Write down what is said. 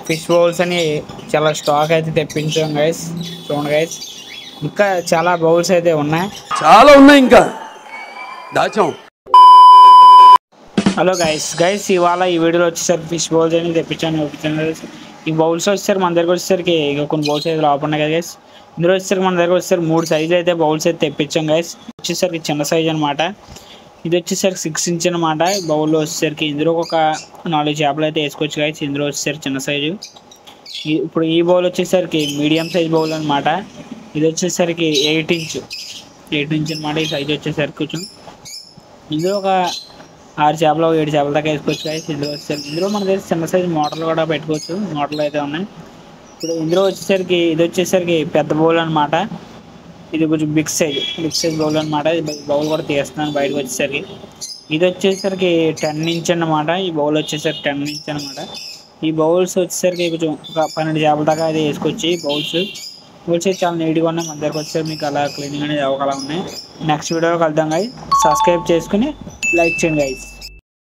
Fish bowls అని చాలా stock అయితే తెప్పించాం గైస్. చూడండి గైస్, ఇంకా చాలా బౌల్స్ అయితే ఉన్నాయి, చాలా ఉన్నాయి, ఇంకా దాచాం. హలో గైస్ ఇవాళ ఈ వీడియోలో వచ్చేసరికి ఫిష్ బౌల్స్ అని తెప్పించాను. ఈ బౌల్స్ వచ్చేసరికి మన దగ్గర వచ్చేసరికి ఇక కొన్ని బౌల్స్ అయితే లోపల ఉన్నాయి కదా గైస్. ఇందులో వచ్చేసరికి మన దగ్గర వచ్చేసరికి 3 సైజులు అయితే బౌల్స్ అయితే తెప్పించాం గైస్. వచ్చేసరికి చిన్న సైజ్ అనమాట. ఇది వచ్చేసరికి 6 ఇంచ్ అనమాట. ఈ బౌల్లో వచ్చేసరికి ఇందులో ఒక 4 చేపలు అయితే వేసుకోవచ్చు గైస్. ఇందులో వచ్చేసరికి చిన్న సైజు. ఇప్పుడు ఈ బౌల్ వచ్చేసరికి మీడియం సైజ్ బౌల్ అనమాట. ఇది వచ్చేసరికి 8 ఇంచ్ అనమాట. ఈ సైజ్ వచ్చేసరికి కొంచెం ఇందులో ఒక 6 చేపలు 7 చేపల దాకా వేసుకోవచ్చు గైస్. ఇందులో మన దగ్గర చిన్న సైజు మోటార్లు కూడా పెట్టుకోవచ్చు, మోటార్లు అయితే ఉన్నాయి. ఇప్పుడు ఇందులో వచ్చేసరికి ఇది వచ్చేసరికి పెద్ద బౌల్ అనమాట. ఇది కొంచెం బిగ్ సైజ్ బౌల్ అనమాట. బౌల్ కూడా తీస్తున్నాను బయటకు వచ్చేసరికి. ఇది వచ్చేసరికి 10 ఇంచ్ అనమాట. ఈ బౌల్ వచ్చేసరికి 10 ఇంచ్ అనమాట. ఈ బౌల్స్ వచ్చేసరికి కొంచెం ఒక 12 చేపల దాకా అయితే వేసుకోవచ్చు. ఈ బౌల్స్ చాలా నీట్గా ఉన్నాయి. మన దగ్గర వచ్చేసరికి మీకు అలా క్లీనింగ్ అనేది అవ్వగల ఉన్నాయి. నెక్స్ట్ వీడియోలో కలుద్దాం గైస్. సబ్స్క్రైబ్ చేసుకుని లైక్ చేయండి గైస్.